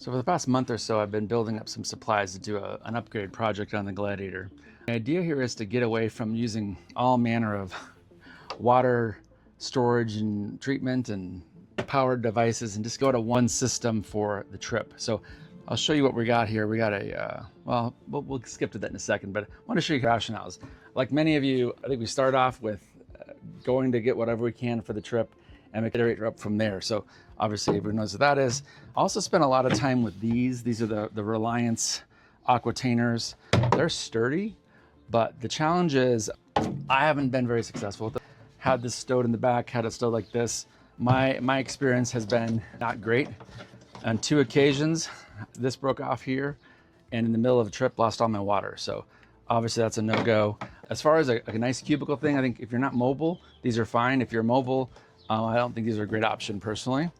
So for the past month or so, I've been building up some supplies to do an upgrade project on the Gladiator. The idea here is to get away from using all manner of water storage and treatment and powered devices and just go to one system for the trip. So I'll show you what we got here. We got well, we'll skip to that in a second, but I want to show you rationales. Like many of you, I think we start off with going to get whatever we can for the trip and we iterate up from there. So obviously everyone knows what that is. I also spent a lot of time with these. These are the Reliance Aquatainers. They're sturdy, but the challenge is I haven't been very successful with them. Had this stowed in the back, had it stowed like this. My experience has been not great. On 2 occasions, this broke off here, and in the middle of a trip, lost all my water. So obviously that's a no-go. As far as a nice cubicle thing, I think if you're not mobile, these are fine. If you're mobile, I don't think these are a great option personally.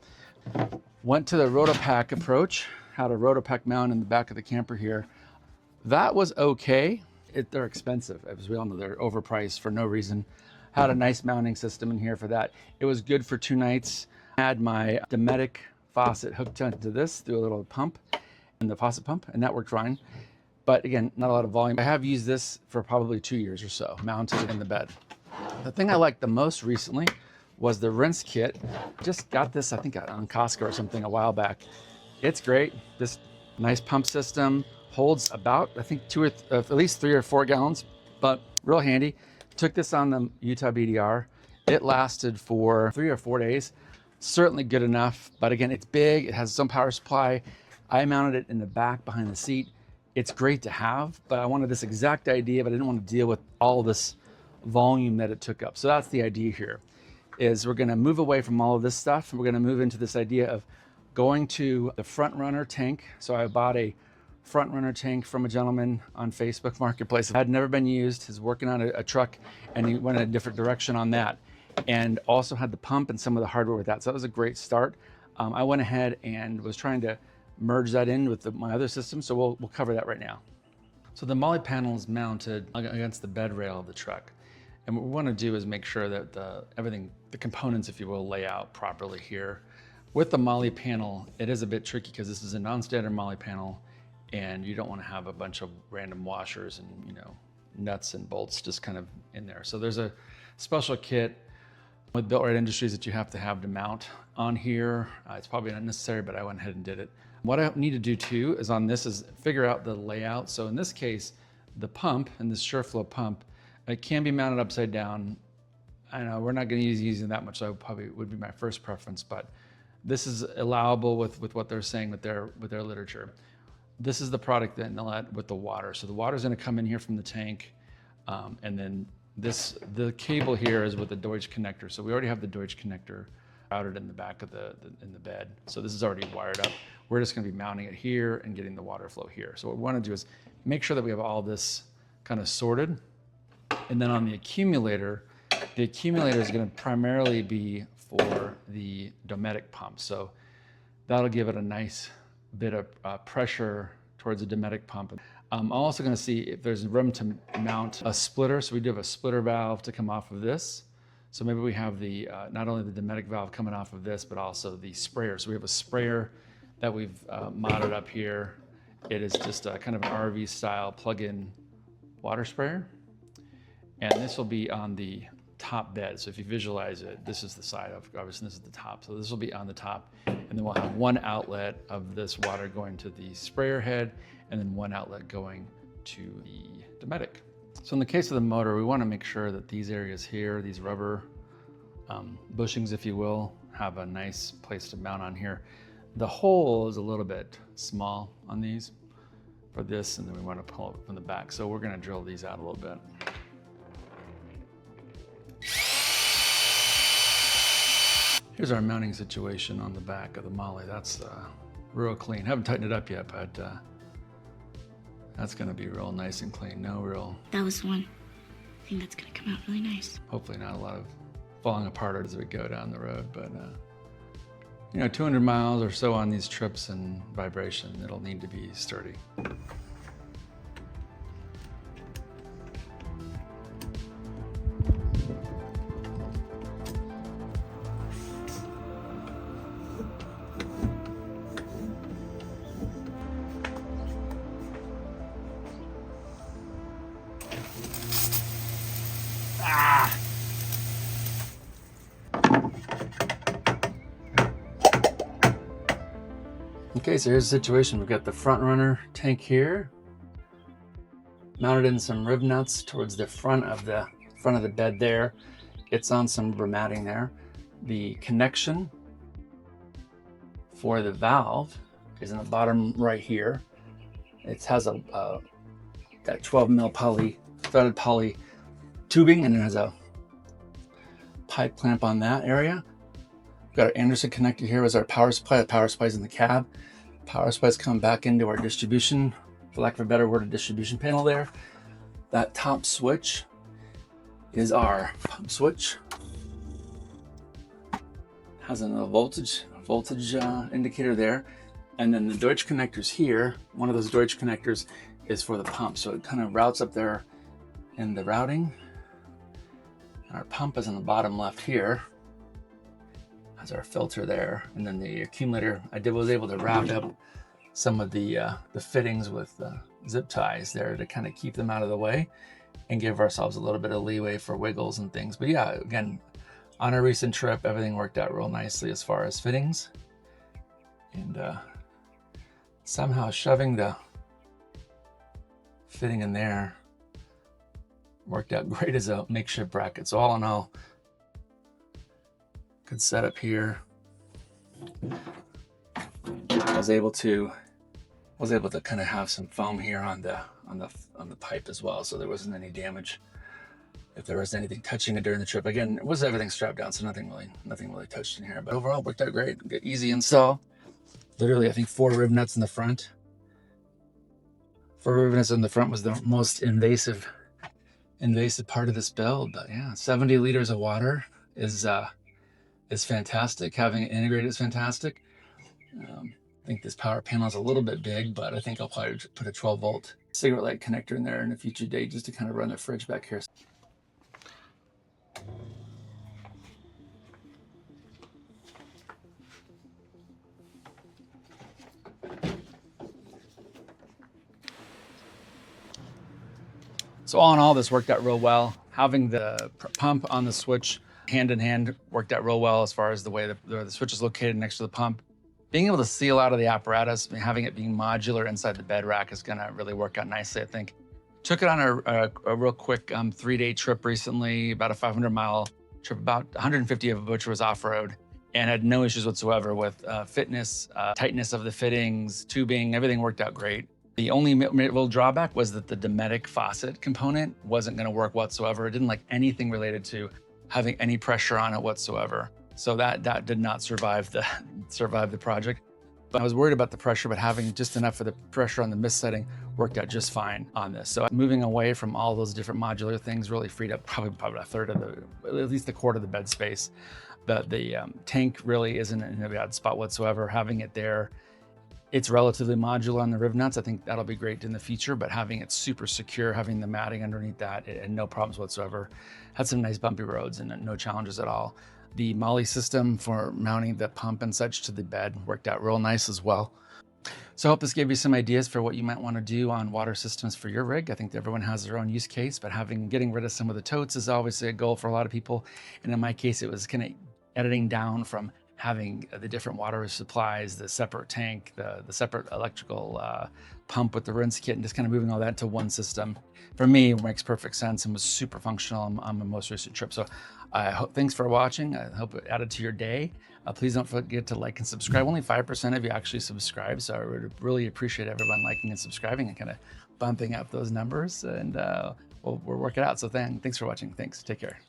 Went to the Rotopack approach, had a Rotopack mount in the back of the camper here. That was okay. They're expensive, as we all know, they're overpriced for no reason. Had a nice mounting system in here for that. It was good for 2 nights. I had my Dometic faucet hooked onto this through a little pump, and the faucet pump, and that worked fine. But again, not a lot of volume. I have used this for probably 2 years or so, mounted in the bed. The thing I liked the most recently was the rinse kit. Just got this, I think on Costco or something a while back. It's great. This nice pump system holds about, I think at least 3 or 4 gallons, but real handy. Took this on the Utah BDR. It lasted for 3 or 4 days. Certainly good enough, but again, it's big. It has its own power supply. I mounted it in the back behind the seat. It's great to have, but I wanted this exact idea, but I didn't want to deal with all this volume that it took up. So that's the idea here, is we're gonna move away from all of this stuff, and we're gonna move into this idea of going to the Front Runner tank. So I bought a Front Runner tank from a gentleman on Facebook Marketplace. It had never been used. He's working on a truck, and he went in a different direction on that, and also had the pump and some of the hardware with that. So that was a great start. I went ahead and was trying to merge that in with my other system, so we'll cover that right now. So the Molly panel is mounted against the bed rail of the truck. And what we want to do is make sure that the components, if you will, lay out properly here. With the Molly panel, it is a bit tricky because this is a non-standard Molly panel, and you don't want to have a bunch of random washers and nuts and bolts just kind of in there. So there's a special kit with Built Right Industries that you have to mount on here. It's probably not necessary, but I went ahead and did it. What I need to do too is on this is figure out the layout. So in this case, the pump and this SureFlow pump, it can be mounted upside down. I know we're not going to use using that much, so probably would be my first preference, but this is allowable with what they're saying with their literature. This is the product that inlet with the water. So the water is going to come in here from the tank, and then the cable here is with the Deutsch connector. So we already have the Deutsch connector routed in the back of in the bed. So this is already wired up. We're just going to be mounting it here and getting the water flow here. So what we want to do is make sure that we have all this kind of sorted. And then on the accumulator is going to primarily be for the Dometic pump. So that'll give it a nice bit of pressure towards the Dometic pump. I'm also going to see if there's room to mount a splitter. So we do have a splitter valve to come off of this. So maybe we have not only the Dometic valve coming off of this, but also the sprayer. So we have a sprayer that we've modded up here. It is just a kind of an RV style plug-in water sprayer. And this will be on the top bed. So if you visualize it, this is the side of, obviously this is the top. So this will be on the top, and then we'll have one outlet of this water going to the sprayer head, and then one outlet going to the Dometic. So in the case of the motor, we want to make sure that these areas here, these rubber bushings, if you will, have a nice place to mount on here. The hole is a little bit small on these for this, and then we want to pull it from the back. So we're going to drill these out a little bit. Here's our mounting situation on the back of the Molly. That's real clean. Haven't tightened it up yet, but that's gonna be real nice and clean. That was one. I think that's gonna come out really nice. Hopefully not a lot of falling apart as we go down the road, but 200 miles or so on these trips and vibration, it'll need to be sturdy. Okay, so here's the situation. We've got the front runner tank here, mounted in some rib nuts towards the front of the bed there. It's on some rubber matting there. The connection for the valve is in the bottom right here. It has that 12 mil threaded poly tubing, and it has a pipe clamp on that area. We've got our Anderson connector here as our power supply. The power supply is in the cab. Power supply is coming back into our distribution, for lack of a better word, a distribution panel there. That top switch is our pump switch. Has a voltage indicator there. And then the Deutsch connectors here, one of those Deutsch connectors is for the pump. So it kind of routes up there in the routing. And our pump is in the bottom left here. Has our filter there. And then the accumulator, was able to wrap up some of the fittings with zip ties there to kind of keep them out of the way and give ourselves a little bit of leeway for wiggles and things. But yeah, again, on a recent trip, everything worked out real nicely as far as fittings. And somehow shoving the fitting in there worked out great as a makeshift bracket. So all in all, good setup here. I was able to kind of have some foam here on the pipe as well, so there wasn't any damage if there was anything touching it during the trip. Again, it was everything strapped down, so nothing really touched in here. But overall, it worked out great. Easy install. Literally, I think 4 rib nuts in the front. 4 rib nuts in the front was the most invasive part of this build. But yeah, 70 liters of water is fantastic. Having it integrated is fantastic. I think this power panel is a little bit big, but I think I'll probably put a 12 volt cigarette light connector in there in a future date just to kind of run the fridge back here. So all in all, this worked out real well. Having the pump on the switch hand in hand worked out real well as far as the way the switch is located next to the pump. Being able to seal out of the apparatus, having it being modular inside the bed rack is gonna really work out nicely, I think. Took it on a real quick 3-day trip recently, about a 500-mile trip, about 150 of which was off-road, and had no issues whatsoever with fitness, tightness of the fittings, tubing, everything worked out great. The only real drawback was that the Dometic faucet component wasn't gonna work whatsoever. It didn't like anything related to having any pressure on it whatsoever. So that did not survive the project. But I was worried about the pressure, but having just enough of the pressure on the mist setting worked out just fine on this. So moving away from all those different modular things really freed up probably a third of at least a quarter of the bed space. The tank really isn't in a bad spot whatsoever. Having it there, it's relatively modular on the rib nuts. I think that'll be great in the future, but having it super secure, having the matting underneath that, and no problems whatsoever. Had some nice bumpy roads and no challenges at all. The Molly system for mounting the pump and such to the bed worked out real nice as well. So I hope this gave you some ideas for what you might want to do on water systems for your rig. I think everyone has their own use case, but getting rid of some of the totes is obviously a goal for a lot of people. And in my case, it was kind of editing down from having the different water supplies, the separate tank, the separate electrical pump with the rinse kit, and just kind of moving all that to one system. For me, it makes perfect sense and was super functional on my most recent trip. So thanks for watching. I hope it added to your day. Please don't forget to like and subscribe. Only 5% of you actually subscribe, so I would really appreciate everyone liking and subscribing and kind of bumping up those numbers, and we'll work it out. So thanks for watching. Thanks. Take care.